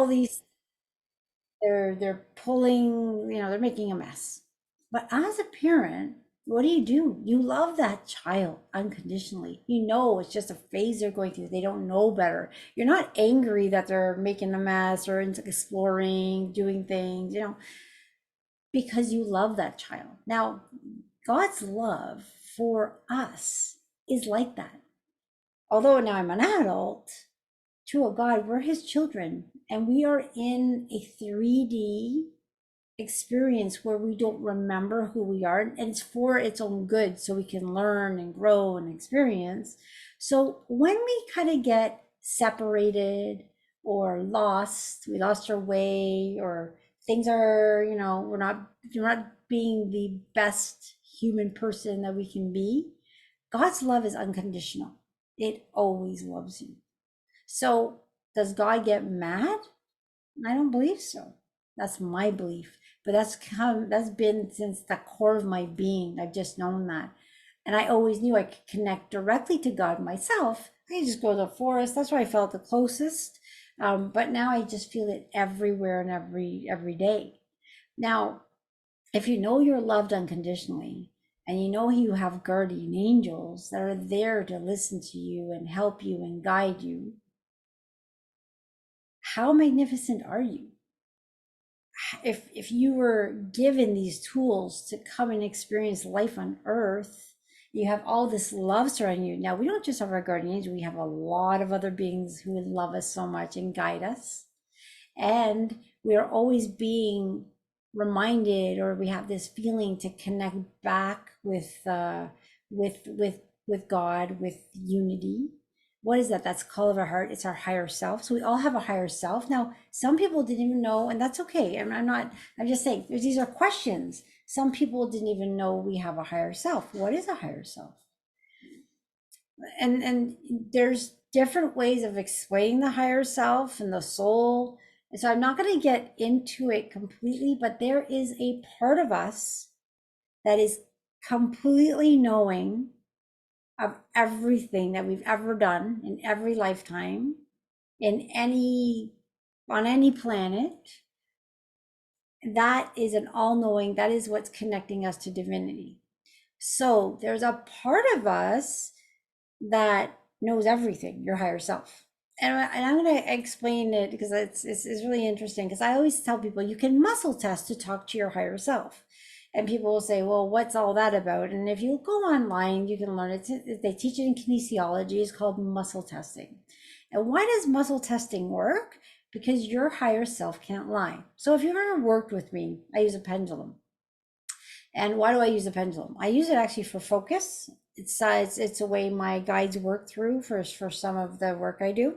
all these, they're pulling, they're making a mess. But as a parent, what do? You love that child unconditionally. You know it's just a phase they're going through. They don't know better. You're not angry that they're making a mess or into exploring, doing things, because you love that child. Now, God's love for us is like that. Although now I'm an adult, to a God, we're his children, and we are in a 3D experience where we don't remember who we are, and it's for its own good, so we can learn and grow and experience. So when we kind of get separated or lost, we lost our way, or things are, we're not being the best human person that we can be, God's love is unconditional. It always loves you. So does God get mad? I don't believe so. That's my belief. But that's been since the core of my being. I've just known that. And I always knew I could connect directly to God myself. I just go to the forest. That's where I felt the closest. But now I just feel it everywhere and every day. Now, if you know you're loved unconditionally, and you know you have guardian angels that are there to listen to you and help you and guide you, how magnificent are you? If you were given these tools to come and experience life on earth, you have all this love surrounding you. Now, we don't just have our guardian angel, we have a lot of other beings who love us so much and guide us. And we are always being reminded, or we have this feeling to connect back with God, with unity. What is that? That's call of our heart. It's our higher self. So we all have a higher self. Now, some people didn't even know, and that's okay. I'm just saying, these are questions. Some people didn't even know we have a higher self. What is a higher self? And there's different ways of explaining the higher self and the soul. And so I'm not going to get into it completely, but there is a part of us that is completely knowing of everything that we've ever done in every lifetime, on any planet. That is an all-knowing, that is what's connecting us to divinity. So there's a part of us that knows everything, your higher self. And I'm going to explain it because it's really interesting, because I always tell people you can muscle test to talk to your higher self. And people will say, well, what's all that about? And if you go online, you can learn it. They teach it in kinesiology. It's called muscle testing. And why does muscle testing work? Because your higher self can't lie. So if you've ever worked with me, I use a pendulum. And why do I use a pendulum? I use it actually for focus. It's a way my guides work through for some of the work I do.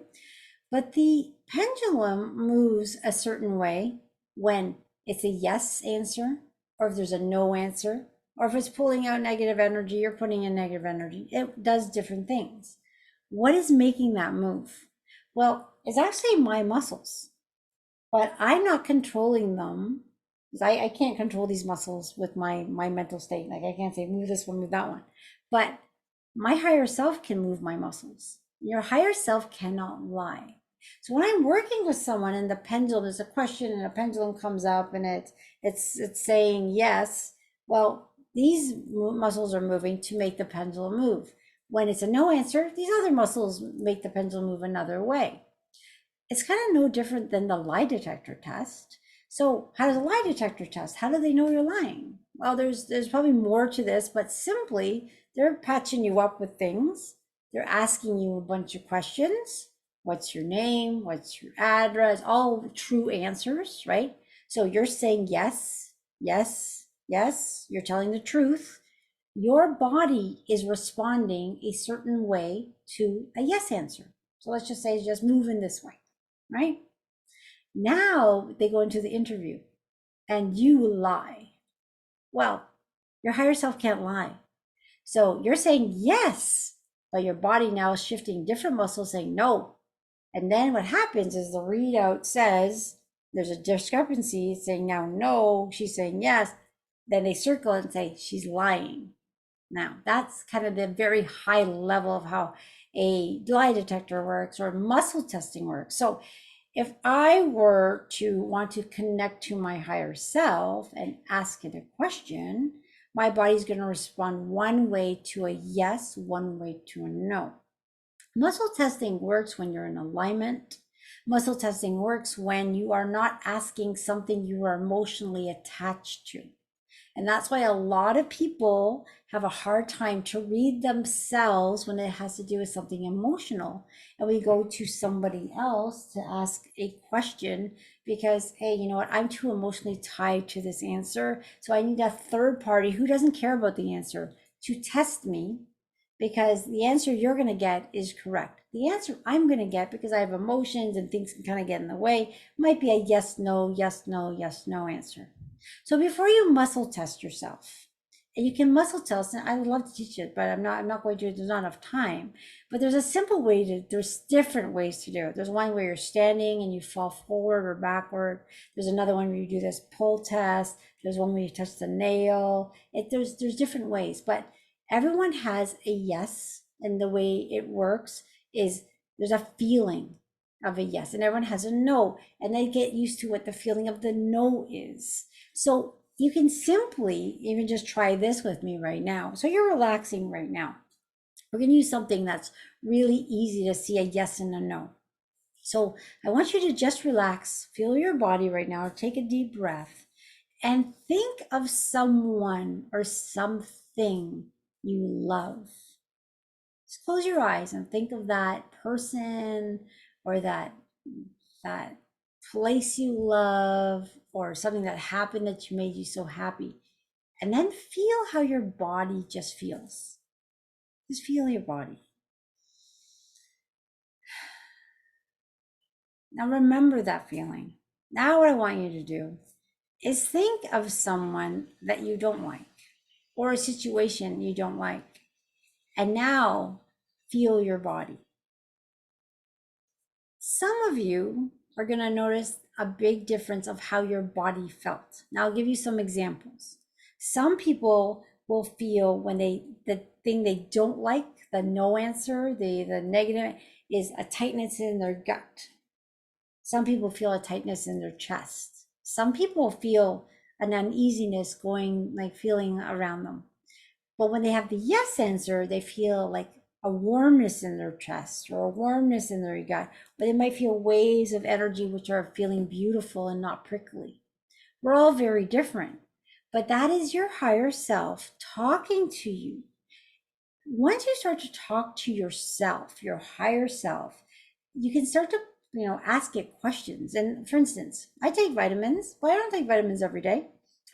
But the pendulum moves a certain way when it's a yes answer, or if there's a no answer, or if it's pulling out negative energy or putting in negative energy. It does different things. What is making that move? Well, it's actually my muscles, but I'm not controlling them, because I can't control these muscles with my mental state. Like I can't say move this one, move that one. But my higher self can move my muscles. Your higher self cannot lie. So when I'm working with someone and the pendulum, there's a question and a pendulum comes up and it's saying yes, well, these muscles are moving to make the pendulum move. When it's a no answer, these other muscles make the pendulum move another way. It's kind of no different than the lie detector test. So how does a lie detector test? How do they know you're lying? Well, there's probably more to this, but simply they're patching you up with things. They're asking you a bunch of questions. What's your name? What's your address? All true answers, right? So you're saying yes, yes, yes. You're telling the truth. Your body is responding a certain way to a yes answer. So let's just say just move in this way, right? Now they go into the interview and you lie. Well, your higher self can't lie. So you're saying yes, but your body now is shifting different muscles saying no. And then what happens is the readout says there's a discrepancy, saying now no, she's saying yes. Then they circle and say she's lying. Now that's kind of the very high level of how a lie detector works or muscle testing works. So If I were to want to connect to my higher self and ask it a question, my body's going to respond one way to a yes, one way to a no. Muscle testing works when you're in alignment. Muscle testing works when you are not asking something you are emotionally attached to. And that's why a lot of people have a hard time to read themselves when it has to do with something emotional. And we go to somebody else to ask a question because, hey, you know what? I'm too emotionally tied to this answer. So I need a third party who doesn't care about the answer to test me, because the answer you're going to get is correct. The answer I'm going to get, because I have emotions and things can kind of get in the way, might be a yes, no, yes, no, yes, no answer. So before you muscle test yourself, and you can muscle test, and I would love to teach it, but I'm not going to, there's not enough time. But there's a simple way to, there's different ways to do it. There's one where you're standing and you fall forward or backward. There's another one where you do this pull test. There's one where you touch the nail. There's different ways, but everyone has a yes. And the way it works is there's a feeling of a yes, and everyone has a no, and they get used to what the feeling of the no is. So you can simply even just try this with me right now. So you're relaxing right now. We're going to use something that's really easy to see a yes and a no. So I want you to just relax, feel your body right now, take a deep breath, and think of someone or something you love. Just close your eyes and think of that person or that place you love or something that happened that made you so happy. And then feel how your body just feels. Just feel your body. Now remember that feeling. Now what I want you to do is think of someone that you don't like or a situation you don't like. And now feel your body. Some of you are going to notice a big difference of how your body felt. Now I'll give you some examples. Some people will feel when the thing they don't like, the no answer, the negative, is a tightness in their gut. Some people feel a tightness in their chest. Some people feel an uneasiness going, like feeling around them. But when they have the yes answer, they feel like a warmness in their chest or a warmness in their gut, or they might feel waves of energy which are feeling beautiful and not prickly. We're all very different, but that is your higher self talking to you. Once you start to talk to yourself, your higher self, you can start to, ask it questions. And for instance, I take vitamins, but I don't take vitamins every day.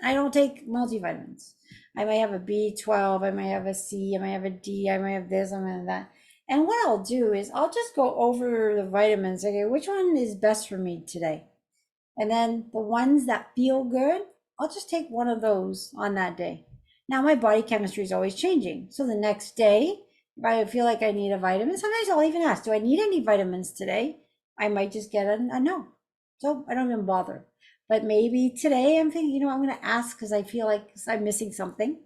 I don't take multivitamins. I might have a B12, I might have a C, I might have a D, I might have this, I might have that. And what I'll do is I'll just go over the vitamins. Okay, which one is best for me today? And then the ones that feel good, I'll just take one of those on that day. Now my body chemistry is always changing. So the next day, if I feel like I need a vitamin, sometimes I'll even ask, do I need any vitamins today? I might just get a no. So I don't even bother. But maybe today I'm thinking, I'm going to ask because I feel like I'm missing something.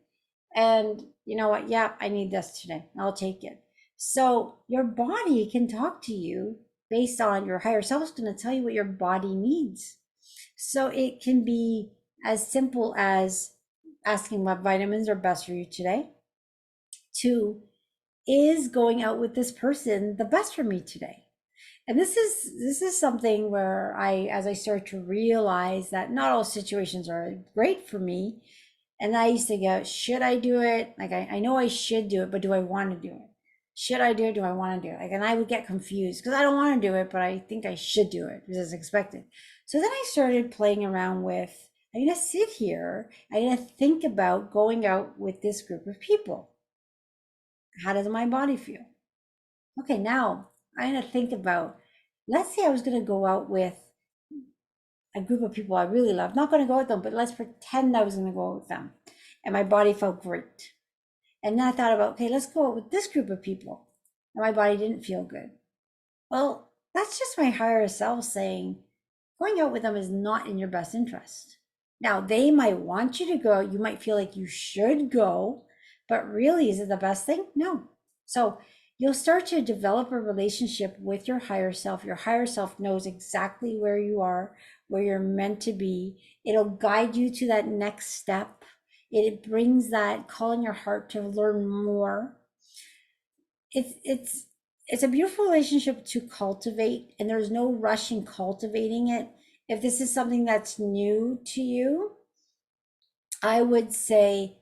And you know what? Yeah, I need this today. I'll take it. So your body can talk to you based on your higher self is going to tell you what your body needs. So it can be as simple as asking what vitamins are best for you today, to is going out with this person the best for me today? And this is something where as I start to realize that not all situations are great for me. And I used to go, should I do it? Like, I know I should do it, but do I want to do it? Should I do it? Do I want to do it? Like, and I would get confused because I don't want to do it, but I think I should do it because it's expected. So then I started playing around with, I'm going to sit here, I'm going to think about going out with this group of people. How does my body feel? Okay, now I'm going to think about, let's say I was going to go out with a group of people I really love, not going to go with them, but let's pretend I was going to go with them. And my body felt great. And then I thought about, okay, let's go out with this group of people. And my body didn't feel good. Well, that's just my higher self saying, going out with them is not in your best interest. Now, they might want you to go. You might feel like you should go, but really, is it the best thing? No. So you'll start to develop a relationship with your higher self. Your higher self knows exactly where you are, where you're meant to be. It'll guide you to that next step. It brings that call in your heart to learn more. It's a beautiful relationship to cultivate, and there's no rush in cultivating it. If this is something that's new to you, I would say,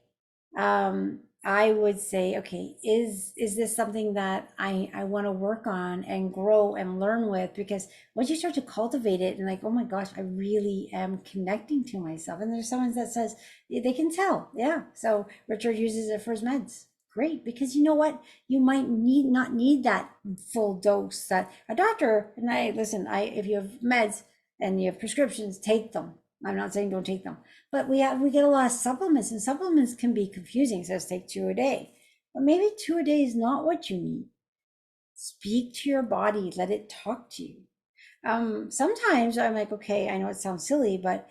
okay, is this something that I want to work on and grow and learn with? Because once you start to cultivate it and like, oh my gosh, I really am connecting to myself. And there's someone that says they can tell. Yeah. So Richard uses it for his meds. Great, because you know what? You might not need that full dose that a doctor, and I listen, if you have meds and you have prescriptions, take them. I'm not saying don't take them, but we get a lot of supplements, and supplements can be confusing. It says take 2 a day, but maybe 2 a day is not what you need. Speak to your body, let it talk to you. Sometimes I'm like, okay, I know it sounds silly, but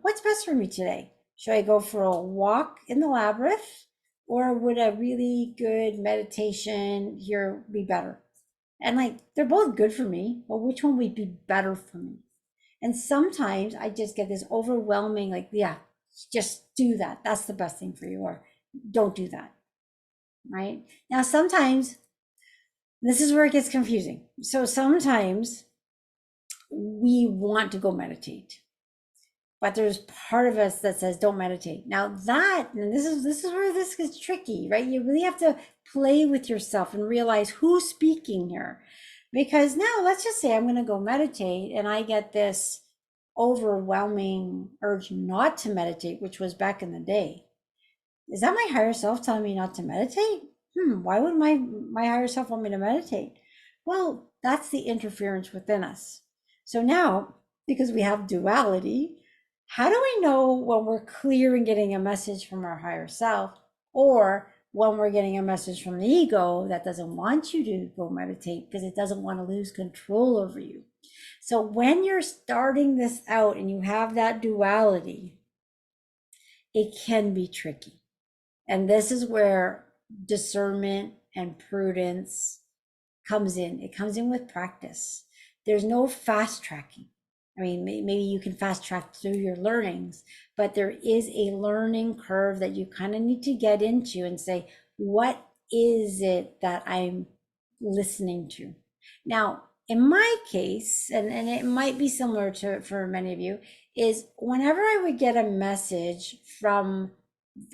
what's best for me today? Should I go for a walk in the labyrinth, or would a really good meditation here be better? And like, they're both good for me, but which one would be better for me? And sometimes I just get this overwhelming, like, yeah, just do that. That's the best thing for you, or don't do that. Right. Now, sometimes this is where it gets confusing. So sometimes we want to go meditate, but there's part of us that says don't meditate. Now that, and this is where this gets tricky, right? You really have to play with yourself and realize who's speaking here. Because now let's just say I'm going to go meditate and I get this overwhelming urge not to meditate, which was back in the day. Is that my higher self telling me not to meditate? Why would my higher self want me to meditate? Well, that's the interference within us. So now, because we have duality, how do we know when we're clear and getting a message from our higher self, or when we're getting a message from the ego that doesn't want you to go meditate because it doesn't want to lose control over you? So when you're starting this out and you have that duality, it can be tricky. And this is where discernment and prudence comes in. It comes in with practice. There's no fast tracking. I mean, maybe you can fast track through your learnings, but there is a learning curve that you kind of need to get into and say, what is it that I'm listening to? Now, in my case, and it might be similar to for many of you, is whenever I would get a message from,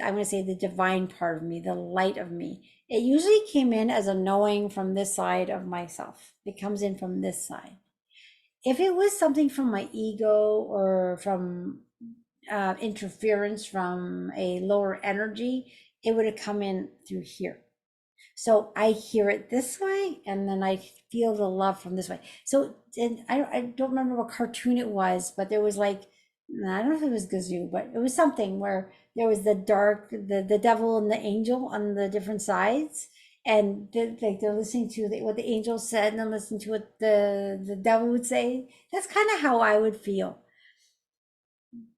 I'm going to say, the divine part of me, the light of me, it usually came in as a knowing from this side of myself. It comes in from this side. If it was something from my ego or from interference from a lower energy, it would have come in through here. So I hear it this way, and then I feel the love from this way. So and I don't remember what cartoon it was, but there was like, I don't know if it was Gazoo, but it was something where there was the dark, the devil and the angel on the different sides, and they're listening to what the angel said, and then listen to what the devil would say. That's kind of how I would feel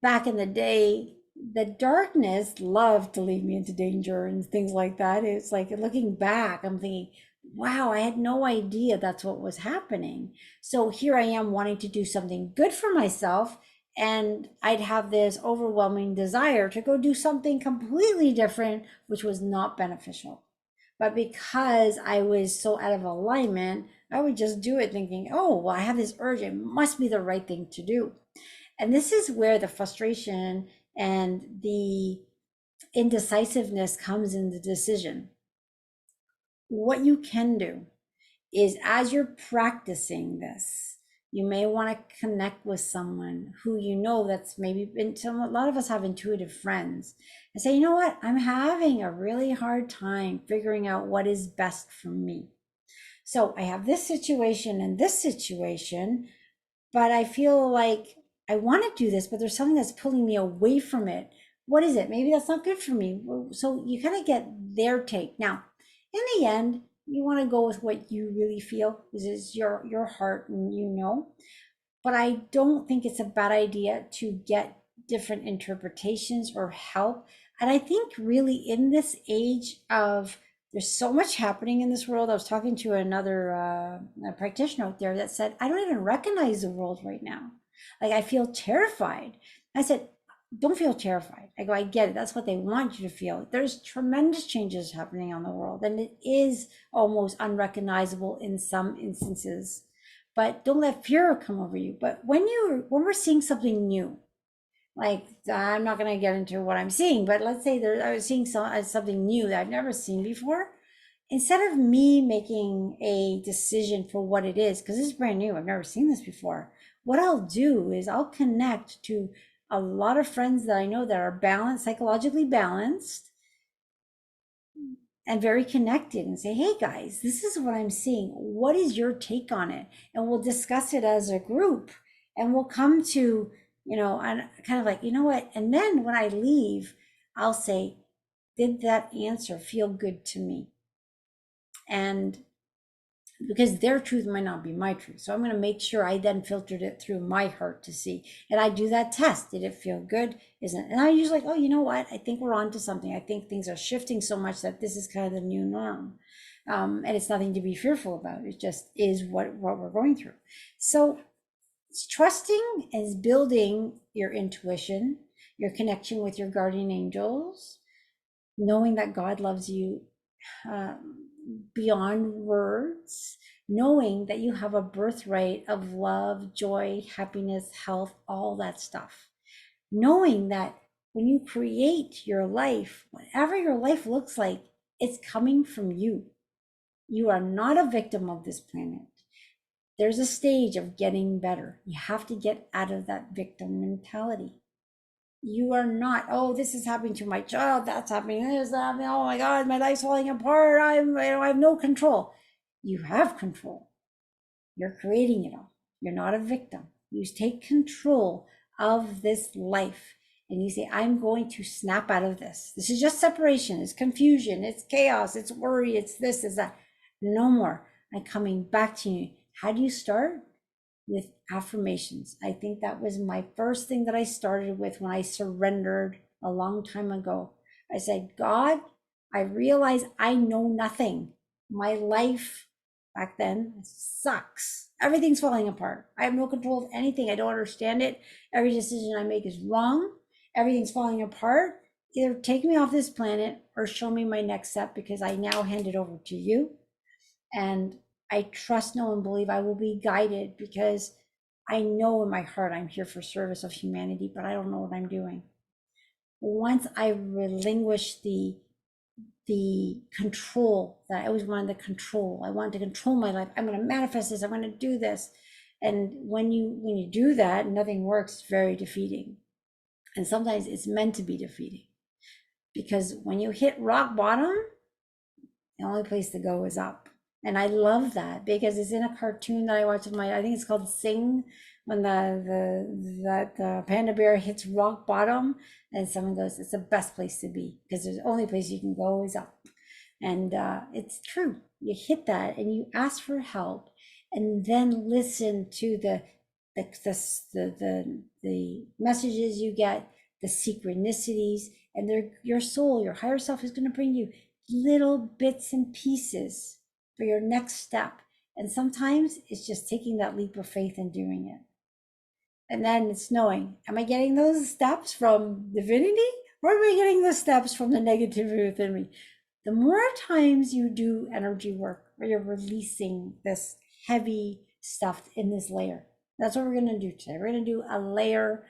back in the day. The darkness loved to lead me into danger and things like that. It's like looking back, I'm thinking, wow, I had no idea that's what was happening. So here I am wanting to do something good for myself. And I'd have this overwhelming desire to go do something completely different, which was not beneficial. But because I was so out of alignment, I would just do it thinking, oh, well, I have this urge. It must be the right thing to do. And this is where the frustration and the indecisiveness comes in the decision. What you can do is, as you're practicing this, you may want to connect with someone who you know that's maybe been a lot of us have intuitive friends, and say, you know what, I'm having a really hard time figuring out what is best for me. So I have this situation and this situation, but I feel like I want to do this, but there's something that's pulling me away from it. What is it? Maybe that's not good for me. So you kind of get their take. Now, in the end, you want to go with what you really feel. This is your heart, and you know. But I don't think it's a bad idea to get different interpretations or help. And I think really in this age of There's so much happening in this world. I was talking to another a practitioner out there that said, I don't even recognize the world right now. Like, I feel terrified. I said, don't feel terrified. I go, I get it. That's what they want you to feel. There's tremendous changes happening on the world, and it is almost unrecognizable in some instances. But don't let fear come over you. But when we're seeing something new, like, I'm not going to get into what I'm seeing, but let's say I was seeing something new that I've never seen before. Instead of me making a decision for what it is, because this is brand new, I've never seen this before, what I'll do is I'll connect to a lot of friends that I know that are balanced, psychologically balanced, and very connected, and say, hey guys, this is what I'm seeing. What is your take on it? And we'll discuss it as a group, and we'll come to, and kind of like, you know what? And then when I leave, I'll say, did that answer feel good to me? And because their truth might not be my truth. So I'm going to make sure I then filtered it through my heart to see. And I do that test. Did it feel good? Isn't it? And I usually like, oh, you know what? I think we're on to something. I think things are shifting so much that this is kind of the new norm. And it's nothing to be fearful about. It just is what we're going through. So trusting is building your intuition, your connection with your guardian angels, knowing that God loves you beyond words, knowing that you have a birthright of love, joy, happiness, health, all that stuff. Knowing that when you create your life, whatever your life looks like, it's coming from you. You are not a victim of this planet. There's a stage of getting better. You have to get out of that victim mentality. You are not, oh, this is happening to my child, that's happening, this is happening, oh my God, my life's falling apart, I have no control. You have control. You're creating it all. You're not a victim. You take control of this life and you say, I'm going to snap out of this. This is just separation, it's confusion, it's chaos, it's worry, it's this, it's that. No more. I'm coming back to you. How do you start? With affirmations. I think that was my first thing that I started with when I surrendered a long time ago. I said, God, I realize I know nothing. My life back then sucks. Everything's falling apart. I have no control of anything. I don't understand it. Every decision I make is wrong. Everything's falling apart. Either take me off this planet or show me my next step, because I now hand it over to you. And I trust, know, and believe I will be guided, because I know in my heart I'm here for service of humanity, but I don't know what I'm doing. Once I relinquish the control that I always wanted to control, I wanted to control my life. I'm going to manifest this. I'm going to do this. And when you do that, nothing works. It's very defeating. And sometimes it's meant to be defeating, because when you hit rock bottom, the only place to go is up. And I love that because it's in a cartoon that I watch with I think it's called Sing, when the panda bear hits rock bottom and someone goes, it's the best place to be, because there's the only place you can go is up. And it's true. You hit that and you ask for help, and then listen to the messages you get, the synchronicities, and your soul, your higher self is going to bring you little bits and pieces for your next step. And sometimes it's just taking that leap of faith and doing it. And then it's knowing, am I getting those steps from divinity, or am I getting the steps from the negativity within me? The more times you do energy work, where you're releasing this heavy stuff in this layer, that's what we're going to do today. We're going to do a layer.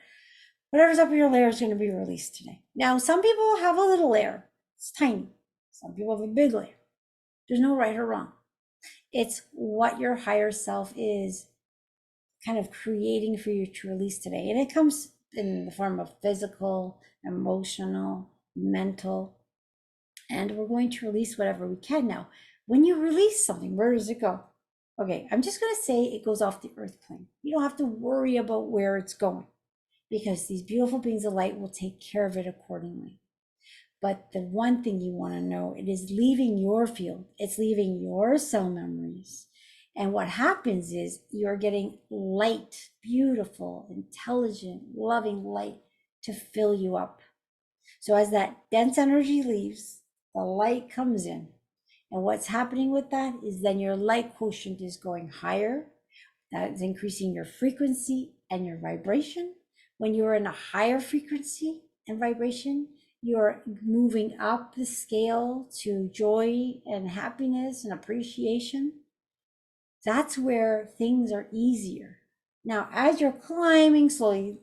Whatever's up in your layer is going to be released today. Now, some people have a little layer. It's tiny. Some people have a big layer. There's no right or wrong. It's what your higher self is kind of creating for you to release today. And it comes in the form of physical, emotional, mental. And we're going to release whatever we can. Now, when you release something, where does it go? Okay, I'm just going to say it goes off the earth plane. You don't have to worry about where it's going, because these beautiful beings of light will take care of it accordingly. But the one thing you want to know, it is leaving your field. It's leaving your cell memories. And what happens is you're getting light, beautiful, intelligent, loving light to fill you up. So as that dense energy leaves, the light comes in. And what's happening with that is then your light quotient is going higher. That is increasing your frequency and your vibration. When you're in a higher frequency and vibration, you're moving up the scale to joy and happiness and appreciation. That's where things are easier. Now, as you're climbing slowly,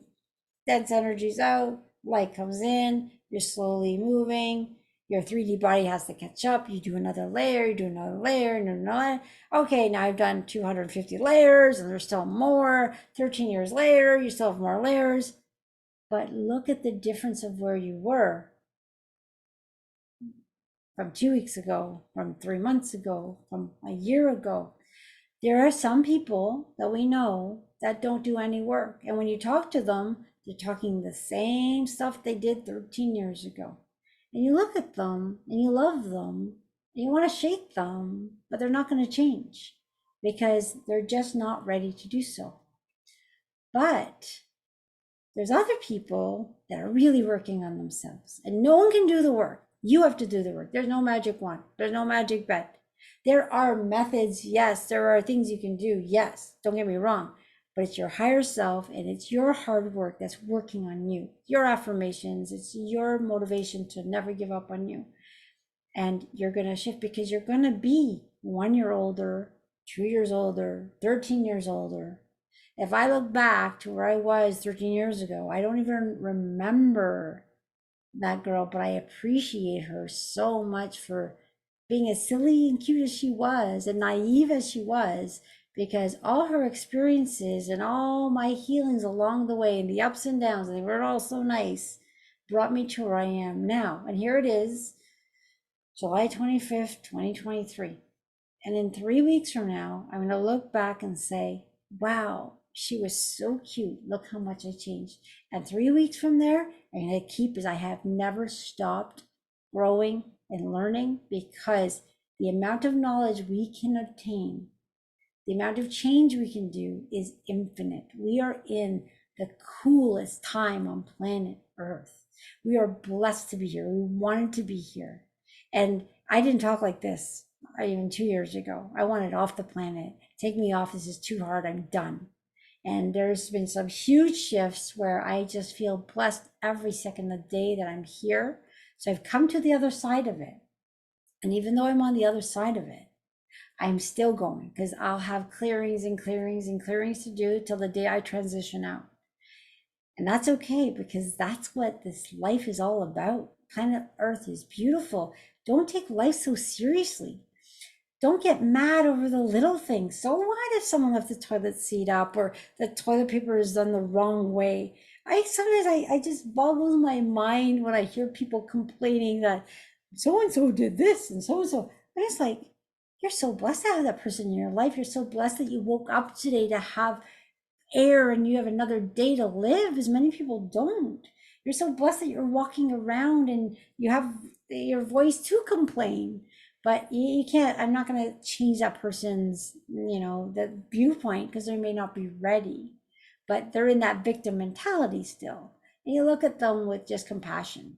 dense energy's out, light comes in, you're slowly moving, your 3D body has to catch up. You do another layer, you do another layer, and another. Okay, now I've done 250 layers, and there's still more. 13 years later, you still have more layers. But look at the difference of where you were from 2 weeks ago, from 3 months ago, from a year ago. There are some people that we know that don't do any work. And when you talk to them, they're talking the same stuff they did 13 years ago. And you look at them and you love them and you want to shake them, but they're not going to change because they're just not ready to do so. But there's other people that are really working on themselves, and no one can do the work. You have to do the work. There's no magic wand, there's no magic bed. There are methods, yes. There are things you can do, yes. Don't get me wrong, but it's your higher self and it's your hard work that's working on you. Your affirmations, it's your motivation to never give up on you. And you're going to shift because you're going to be 1 year older, 2 years older, 13 years older. If I look back to where I was 13 years ago, I don't even remember that girl, but I appreciate her so much for being as silly and cute as she was and naive as she was, because all her experiences and all my healings along the way and the ups and downs, and they were all so nice, brought me to where I am now. And here it is, July 25th, 2023. And in 3 weeks from now, I'm going to look back and say, wow, she was so cute. Look how much I changed. And 3 weeks from there, I'm going to keep as I have never stopped growing and learning, because the amount of knowledge we can obtain, the amount of change we can do is infinite. We are in the coolest time on planet Earth. We are blessed to be here. We wanted to be here. And I didn't talk like this even 2 years ago. I wanted off the planet. Take me off. This is too hard. I'm done. And there's been some huge shifts where I just feel blessed every second of the day that I'm here. So I've come to the other side of it. And even though I'm on the other side of it, I'm still going, because I'll have clearings and clearings and clearings to do till the day I transition out. And that's okay, because that's what this life is all about. Planet Earth is beautiful. Don't take life so seriously. Don't get mad over the little things. So what if someone left the toilet seat up, or the toilet paper is done the wrong way? I just boggles my mind when I hear people complaining that so and so did this and so and so. I'm just like, you're so blessed to have that person in your life. You're so blessed that you woke up today to have air and you have another day to live, as many people don't. You're so blessed that you're walking around and you have your voice to complain, but you can't. I'm not going to change that person's, the viewpoint, because they may not be ready, but they're in that victim mentality still. And you look at them with just compassion,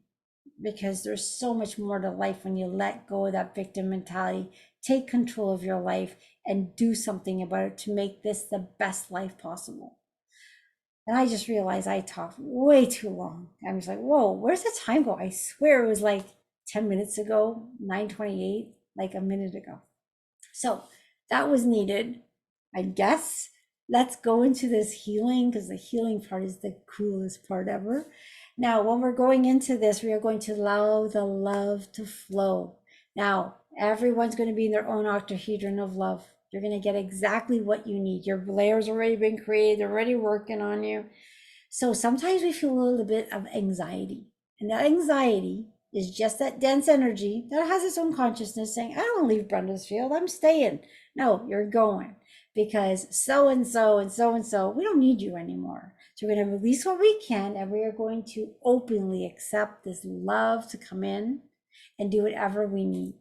because there's so much more to life when you let go of that victim mentality, take control of your life, and do something about it to make this the best life possible. And I just realized I talked way too long. I was like, whoa, where's the time go? I swear it was like 10 minutes ago, 9:28, like a minute ago. So that was needed, I guess. Let's go into this healing, because the healing part is the coolest part ever. Now, when we're going into this, we are going to allow the love to flow. Now, everyone's going to be in their own octahedron of love. You're going to get exactly what you need. Your layers already been created. They're already working on you. So sometimes we feel a little bit of anxiety. And that anxiety is just that dense energy that has its own consciousness saying, I don't leave Brenda's field. I'm staying. No, you're going, because so and so and so and so, we don't need you anymore. So we're going to release what we can, and we are going to openly accept this love to come in and do whatever we need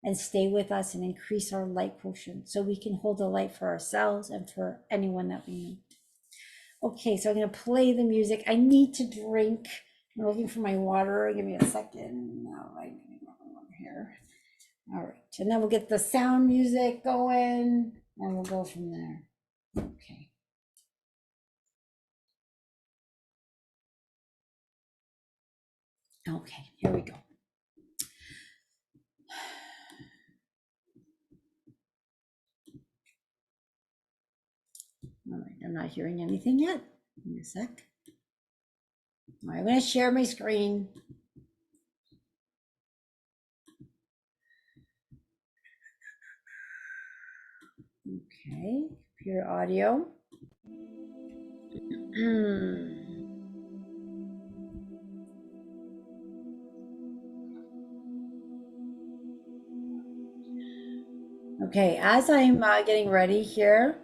and stay with us and increase our light quotient so we can hold the light for ourselves and for anyone that we meet. Okay, so I'm going to play the music. I need to drink. I'm looking for my water. Give me a second. All right, here. All right, and then we'll get the sound music going and we'll go from there. Okay. Okay, here we go. All right, I'm not hearing anything yet. Give me a sec. All right, I'm going to share my screen. Okay, computer audio. Okay, as I'm getting ready here,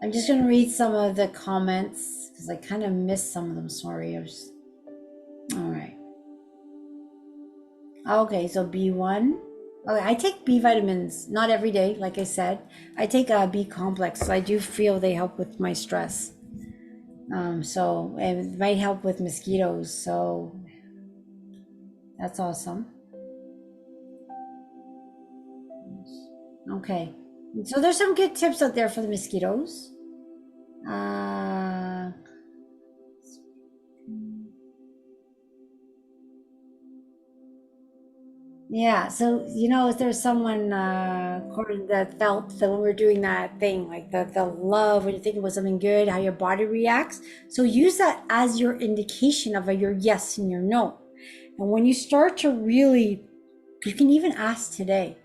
I'm just going to read some of the comments because I kind of missed some of them. Sorry. All right. Okay, so B1. Okay, I take B vitamins, not every day, like I said. I take a B complex, so I do feel they help with my stress. So it might help with mosquitoes, so that's awesome. Okay, so there's some good tips out there for the mosquitoes. Yeah, so if there's someone according that felt that when we're doing that thing, like the love, when you think about something good, how your body reacts. So use that as your indication of your yes and your no. And when you start to really, you can even ask today,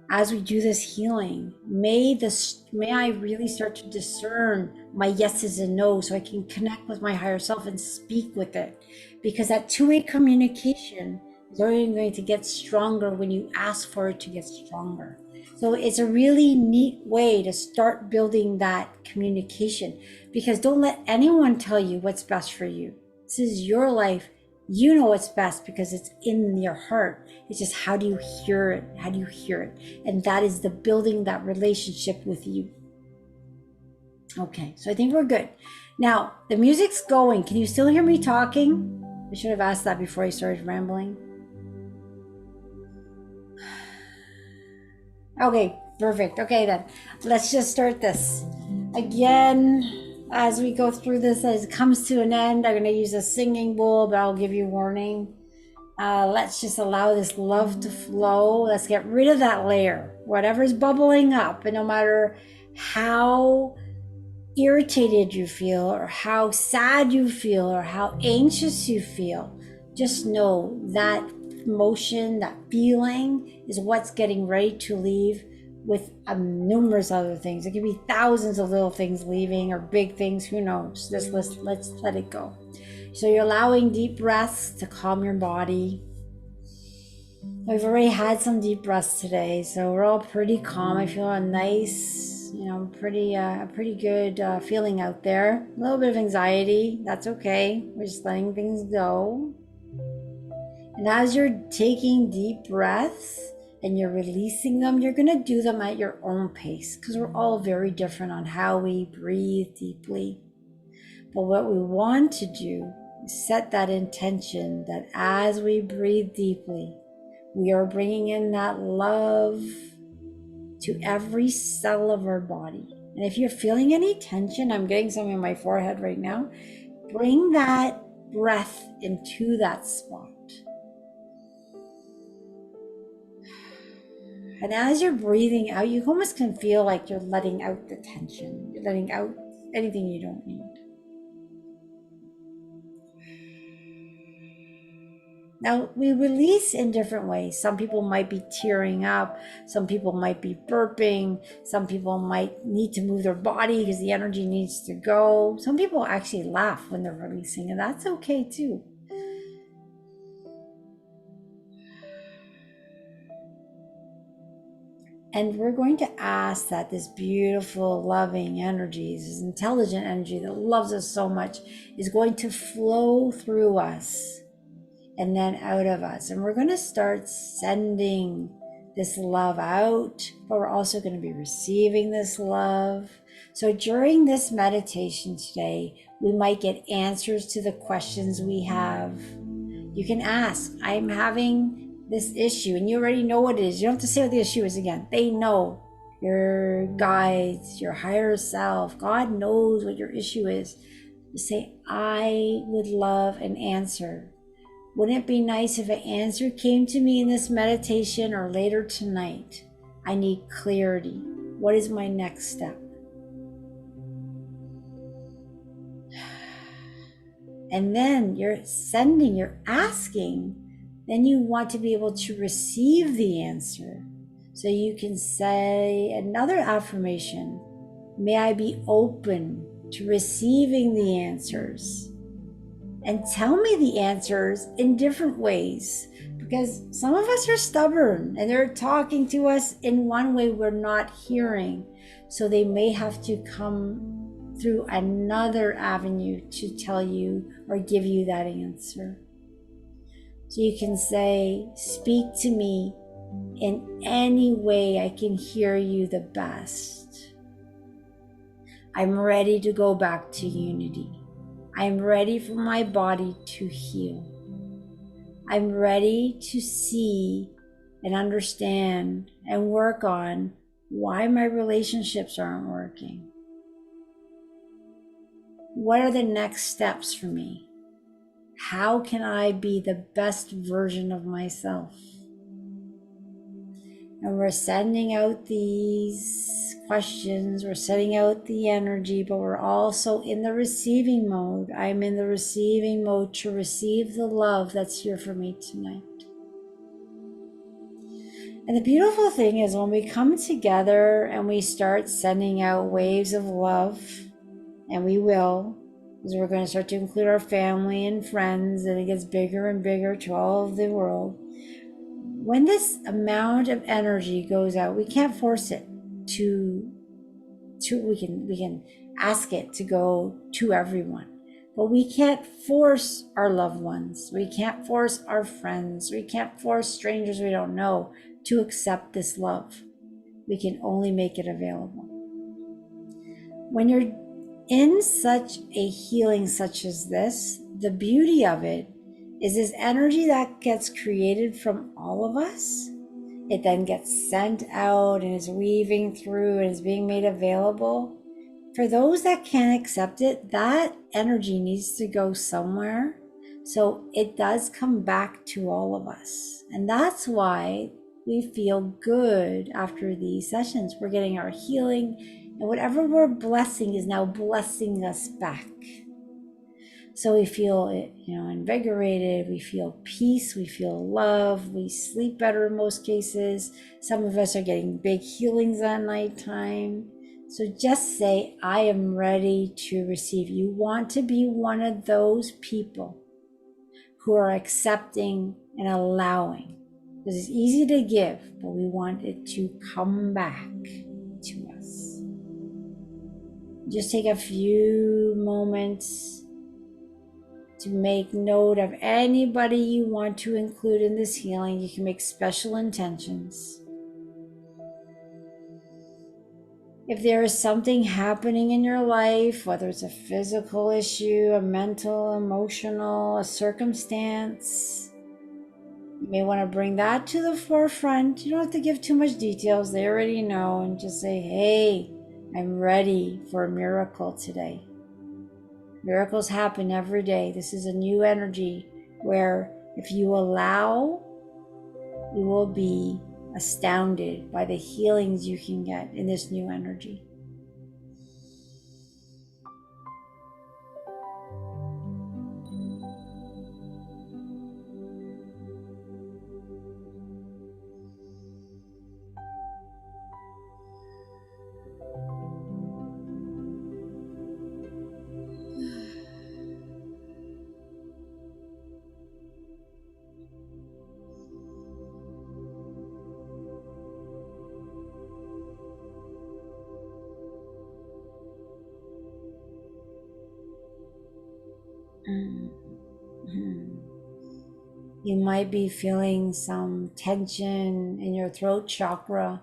as we do this healing, may I really start to discern my yeses and nos so I can connect with my higher self and speak with it. Because that two-way communication is only going to get stronger when you ask for it to get stronger. So it's a really neat way to start building that communication, because don't let anyone tell you what's best for you. This is your life. You know what's best because it's in your heart. It's just, how do you hear it? How do you hear it? And that is the building that relationship with you. Okay, so I think we're good. Now, the music's going. Can you still hear me talking? I should have asked that before I started rambling. Okay, perfect. Okay, then let's just start this. Again, as we go through this, as it comes to an end, I'm going to use a singing bowl, but I'll give you warning. Let's just allow this love to flow. Let's get rid of that layer, whatever's bubbling up. And no matter how irritated you feel, or how sad you feel, or how anxious you feel, just know that emotion, that feeling is what's getting ready to leave, with numerous other things. It could be thousands of little things leaving, or big things, who knows. Let's let it go. So you're allowing deep breaths to calm your body. We've already had some deep breaths today, so we're all pretty calm. I feel a nice, pretty good feeling out there. A little bit of anxiety, that's okay. We're just letting things go. And as you're taking deep breaths and you're releasing them, you're going to do them at your own pace, because we're all very different on how we breathe deeply. But what we want to do is set that intention that as we breathe deeply, we are bringing in that love to every cell of our body. And if you're feeling any tension, I'm getting some in my forehead right now, bring that breath into that spot. And as you're breathing out, you almost can feel like you're letting out the tension. You're letting out anything you don't need. Now, we release in different ways. Some people might be tearing up. Some people might be burping. Some people might need to move their body because the energy needs to go. Some people actually laugh when they're releasing, and that's okay too. And we're going to ask that this beautiful, loving energy, this intelligent energy that loves us so much, is going to flow through us and then out of us. And we're going to start sending this love out, but we're also going to be receiving this love. So during this meditation today, we might get answers to the questions we have. You can ask, I'm having this issue, and you already know what it is. You don't have to say what the issue is again. They know. Your guides, your higher self, God knows what your issue is. You say, I would love an answer. Wouldn't it be nice if an answer came to me in this meditation or later tonight? I need clarity. What is my next step? And then you're sending, you're asking, then you want to be able to receive the answer. So you can say another affirmation. May I be open to receiving the answers. And tell me the answers in different ways, because some of us are stubborn and they're talking to us in one way we're not hearing. So they may have to come through another avenue to tell you or give you that answer. So you can say, speak to me in any way I can hear you the best. I'm ready to go back to unity. I'm ready for my body to heal. I'm ready to see and understand and work on why my relationships aren't working. What are the next steps for me? How can I be the best version of myself? And we're sending out these questions, we're sending out the energy, but we're also in the receiving mode. I'm in the receiving mode to receive the love that's here for me tonight. And the beautiful thing is when we come together and we start sending out waves of love, and we will, because we're going to start to include our family and friends, and it gets bigger and bigger to all of the world. When this amount of energy goes out, we can't force it to we can ask it to go to everyone, but we can't force our loved ones, we can't force our friends, we can't force strangers we don't know to accept this love. We can only make it available. When you're in such a healing such as this, the beauty of it is this energy that gets created from all of us. It then gets sent out and is weaving through and is being made available. For those that can't accept it, that energy needs to go somewhere. So it does come back to all of us. And that's why we feel good after these sessions. We're getting our healing, and whatever we're blessing is now blessing us back. So we feel, invigorated, we feel peace, we feel love, we sleep better in most cases. Some of us are getting big healings at nighttime. So just say, I am ready to receive. You want to be one of those people who are accepting and allowing. Because it's easy to give, but we want it to come back to us. Just take a few moments to make note of anybody you want to include in this healing. You can make special intentions. If there is something happening in your life, whether it's a physical issue, a mental, emotional, a circumstance, you may want to bring that to the forefront. You don't have to give too much details. They already know. And just say, hey, I'm ready for a miracle today. Miracles happen every day. This is a new energy where if you allow, you will be astounded by the healings you can get in this new energy. You might be feeling some tension in your throat chakra,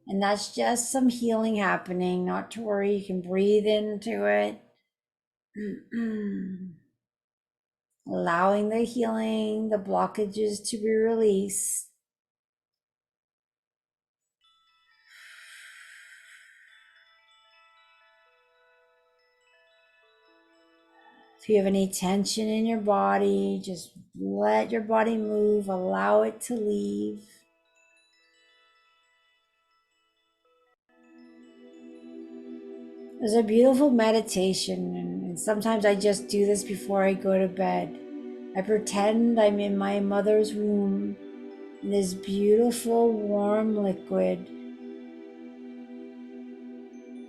and that's just some healing happening. Not to worry, you can breathe into it. allowing the healing, the blockages to be released. If you have any tension in your body, just let your body move, allow it to leave. There's a beautiful meditation, and sometimes I just do this before I go to bed. I pretend I'm in my mother's womb in this beautiful warm liquid,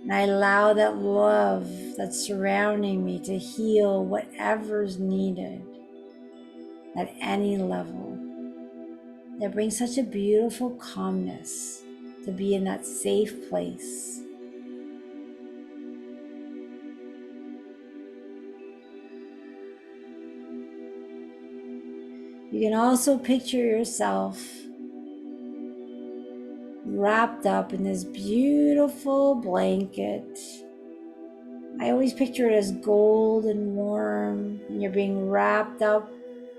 and I allow that love that's surrounding me to heal whatever's needed at any level. That brings such a beautiful calmness to be in that safe place. You can also picture yourself wrapped up in this beautiful blanket. I always picture it as gold and warm, and you're being wrapped up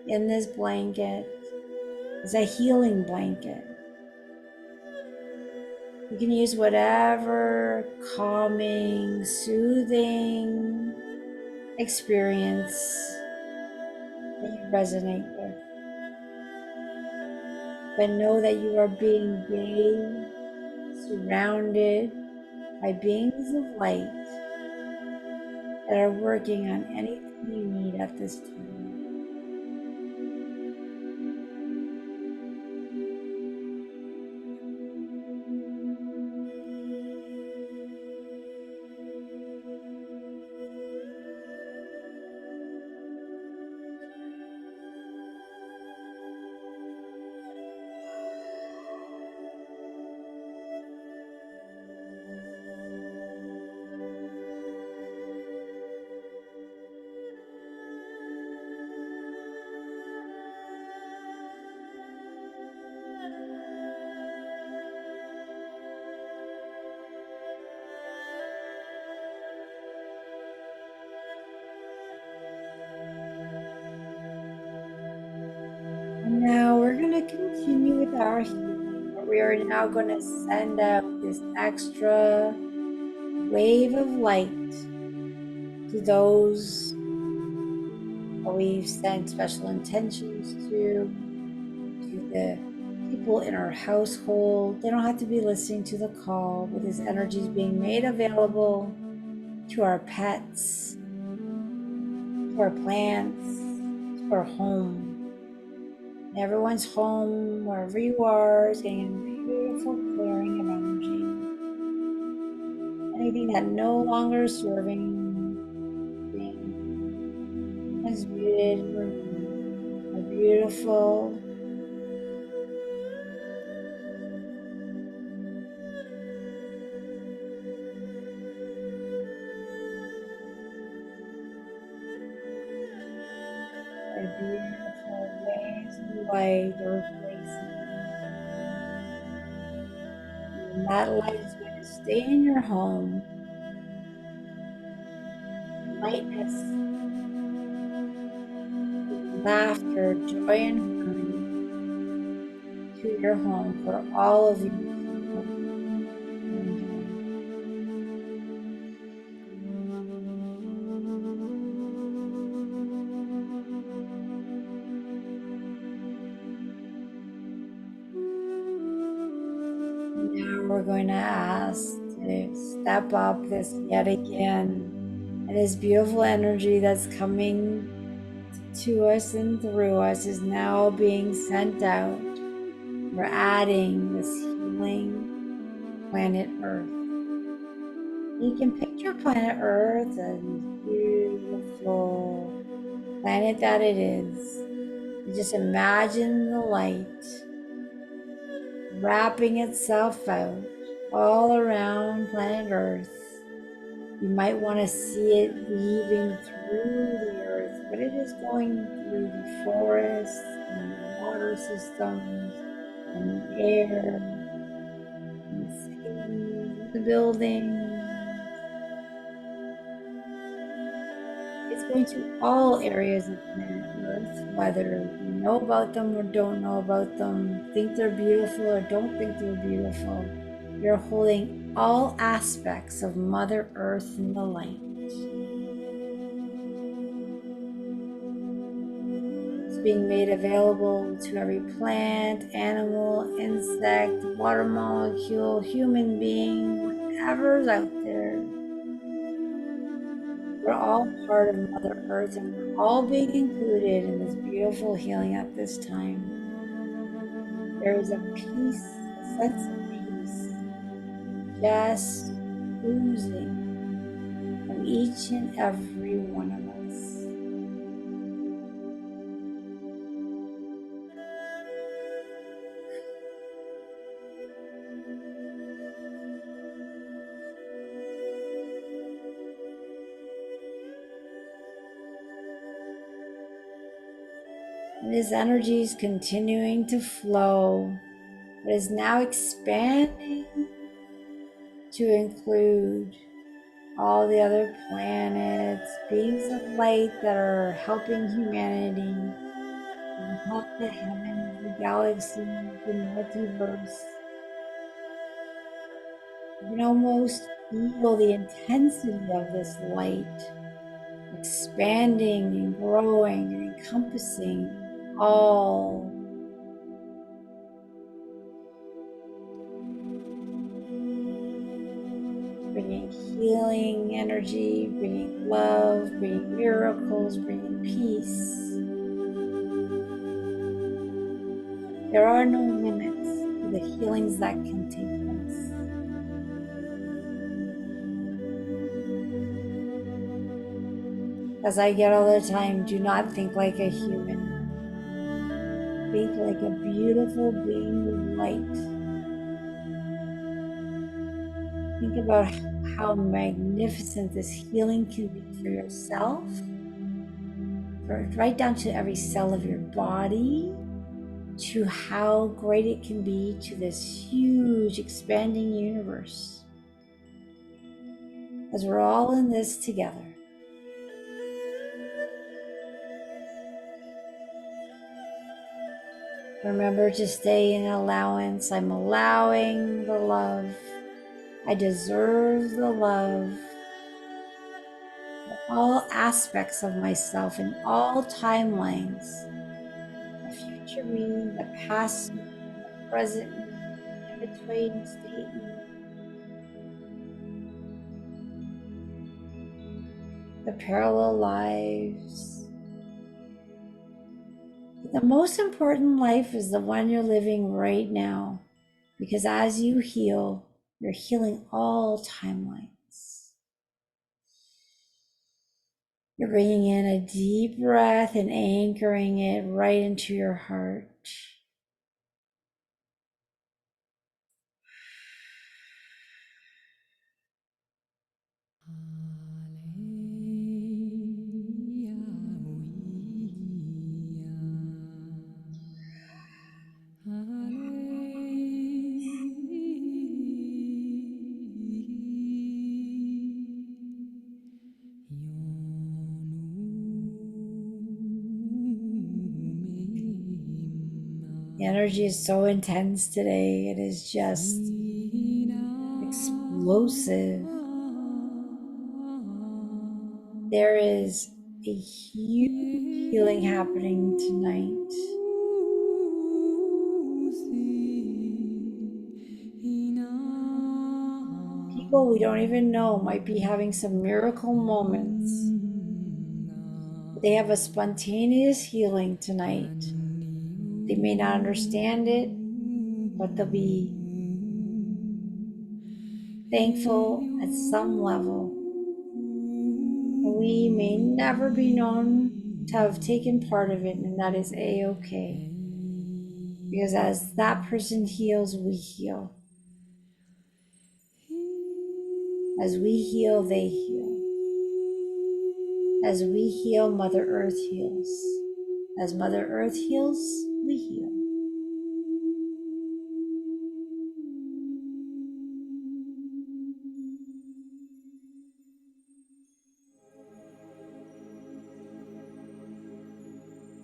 in this blanket. It's a healing blanket. You can use whatever calming, soothing experience that you resonate with. But know that you are being bathed, surrounded by beings of light that are working on anything you need at this time. And now we're going to continue with our healing, but we are now going to send out this extra wave of light to those that we've sent special intentions to the people in our household. They don't have to be listening to the call, but this energy is being made available to our pets, to our plants, to our home. Everyone's home, wherever you are, is getting a beautiful clearing of energy. Anything that no longer is serving, being transmuted, removed. A beautiful waves of light are replacing. And that light is going to stay in your home. Lightness, laughter, joy, and harmony to your home for all of you. Now we're going to ask to step up this yet again. And this beautiful energy that's coming to us and through us is now being sent out. We're adding this healing planet Earth. You can picture planet Earth as this beautiful planet that it is. You just imagine the light wrapping itself out all around planet Earth. You might want to see it weaving through the earth, but it is going through the forests and the water systems and the air and the cities, the buildings. It's going to all areas of planet Earth, whether you know about them or don't know about them, think they're beautiful or don't think they're beautiful. You're holding all aspects of Mother Earth in the light. It's being made available to every plant, animal, insect, water molecule, human being, whatever's out there. We're all part of Mother Earth and we're all being included in this beautiful healing at this time. There is a peace, a sense of peace, just oozing from each and every one of us. And this energy is continuing to flow. It is now expanding to include all the other planets, beings of light that are helping humanity, help the heavens, the galaxies, the multiverse. You can almost feel the intensity of this light expanding and growing and encompassing all. Bringing healing energy, bringing love, bringing miracles, bringing peace. There are no limits to the healings that can take place. As I get all the time, do not think like a human. Think like a beautiful being of light. Think about how magnificent this healing can be for yourself, right down to every cell of your body, to how great it can be to this huge expanding universe. As we're all in this together. Remember to stay in allowance. I'm allowing the love. I deserve the love. All aspects of myself in all timelines. The future me, the past me, the present me, the in-between state me. The parallel lives. The most important life is the one you're living right now, because as you heal, you're healing all timelines. You're bringing in a deep breath and anchoring it right into your heart. The energy is so intense today. It is just explosive. There is a huge healing happening tonight. People we don't even know might be having some miracle moments. They have a spontaneous healing tonight. They may not understand it, but they'll be thankful at some level. We may never be known to have taken part of it, and that is a-okay. Because as that person heals, we heal. As we heal, they heal. As we heal, Mother Earth heals. As Mother Earth heals, we heal.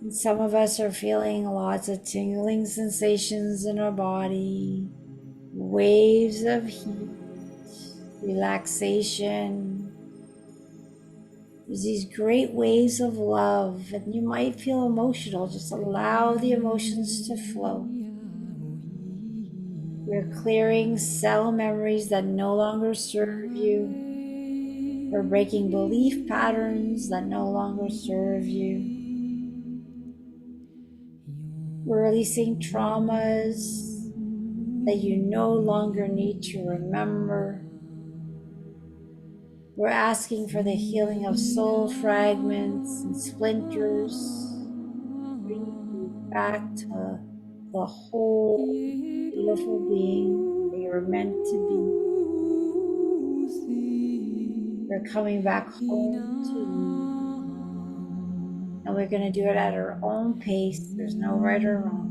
And some of us are feeling lots of tingling sensations in our body, waves of heat, relaxation. There's these great waves of love, and you might feel emotional. Just allow the emotions to flow. We're clearing cell memories that no longer serve you. We're breaking belief patterns that no longer serve you. We're releasing traumas that you no longer need to remember. We're asking for the healing of soul fragments and splinters, bringing you back to the whole beautiful being that you were meant to be. We're coming back home to you. And we're going to do it at our own pace. There's no right or wrong.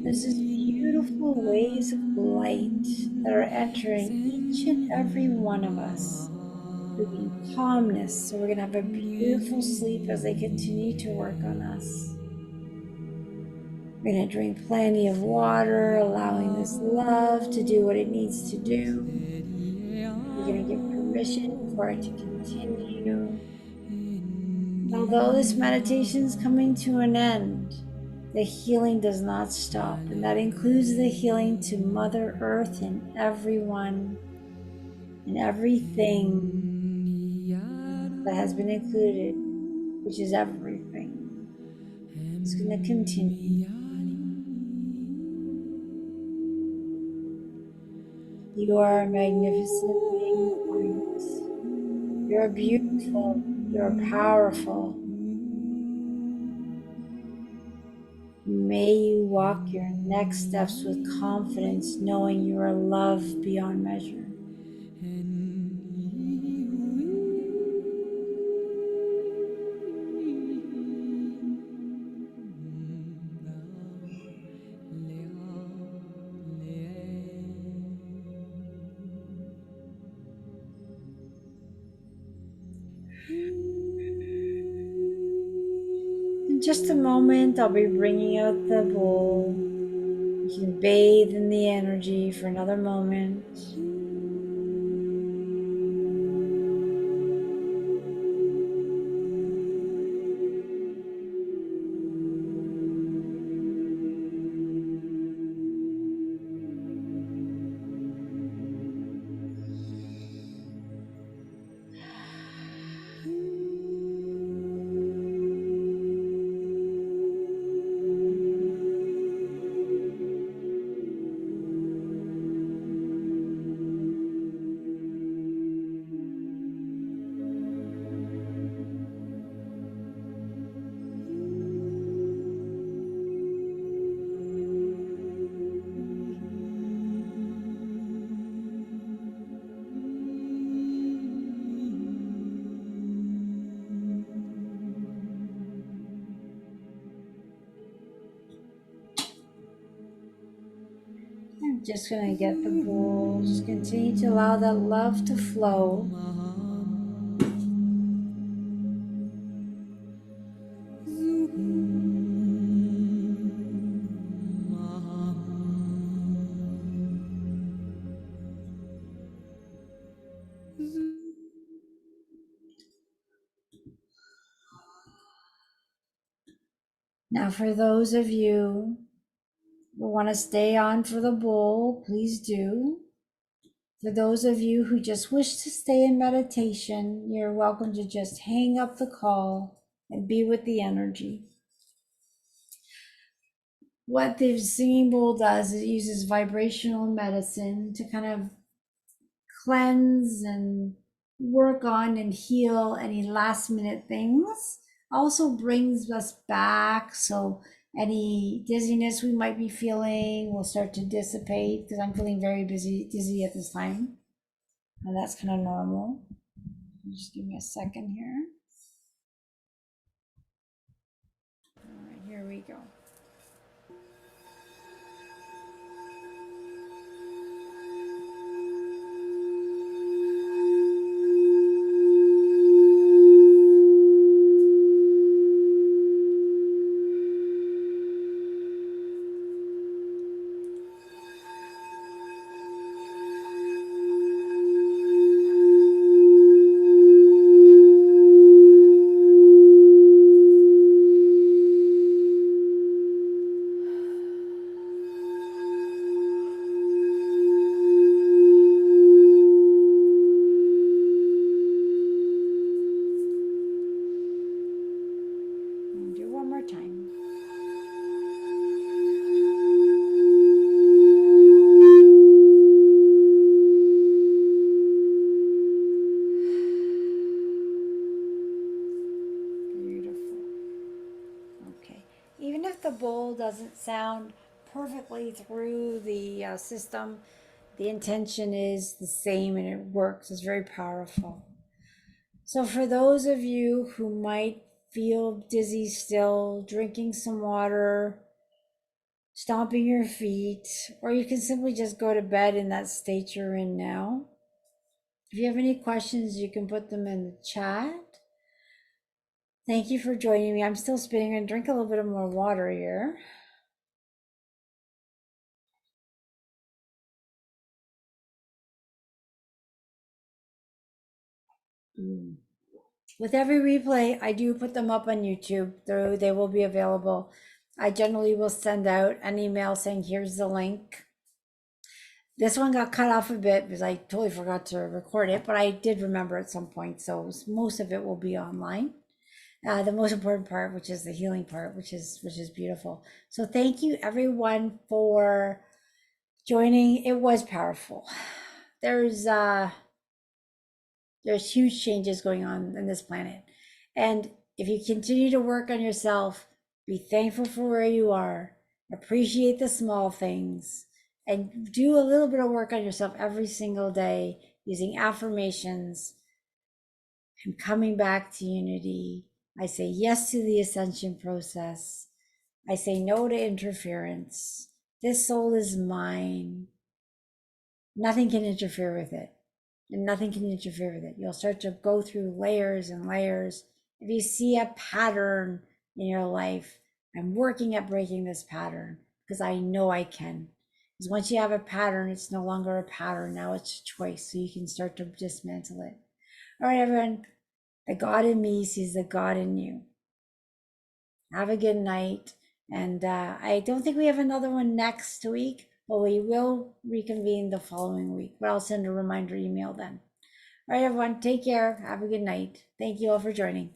There's these beautiful waves of light that are entering each and every one of us, bringing calmness. So we're going to have a beautiful sleep as they continue to work on us. We're going to drink plenty of water, allowing this love to do what it needs to do. We're going to give permission for it to continue. Although this meditation is coming to an end, the healing does not stop, and that includes the healing to Mother Earth and everyone and everything that has been included, which is everything. It's going to continue. You are a magnificent being of light. You're beautiful. You're powerful. May you walk your next steps with confidence, knowing you are loved beyond measure. In just a moment, I'll be bringing out the bowl. You can bathe in the energy for another moment. Just gonna get the bowl. Just continue to allow that love to flow. Now, for those of you who want to stay on for the bowl, please do. For those of you who just wish to stay in meditation, you're welcome to just hang up the call and be with the energy. What the singing bowl does is it uses vibrational medicine to kind of cleanse and work on and heal any last minute things. Also brings us back, so any dizziness we might be feeling will start to dissipate, because I'm feeling very dizzy at this time, and that's kind of normal. Just give me a second here. All right, here we go. Do one more time. Beautiful. Okay. Even if the bowl doesn't sound perfectly through the system, the intention is the same and it works. It's very powerful. So, for those of you who might feel dizzy still, drinking some water, stomping your feet, or you can simply just go to bed in that state you're in now. If you have any questions, you can put them in the chat. Thank you for joining me. I'm still spinning and drink a little bit of more water here. With every replay, I do put them up on YouTube. They will be available. I generally will send out an email saying, here's the link. This one got cut off a bit because I totally forgot to record it, but I did remember at some point. So most of it will be online. The most important part, which is the healing part, which is beautiful. So thank you everyone for joining. It was powerful. There's huge changes going on this planet. And if you continue to work on yourself, be thankful for where you are, appreciate the small things, and do a little bit of work on yourself every single day using affirmations and coming back to unity. I say yes to the ascension process. I say no to interference. This soul is mine. Nothing can interfere with it. And nothing can interfere with it. You'll start to go through layers and layers. If you see a pattern in your life, I'm working at breaking this pattern because I know I can. Because once you have a pattern, it's no longer a pattern. Now it's a choice. So you can start to dismantle it. All right, everyone. The God in me sees the God in you. Have a good night. And I don't think we have another one next week, but we will reconvene the following week. But I'll send a reminder email then. All right, everyone, take care. Have a good night. Thank you all for joining.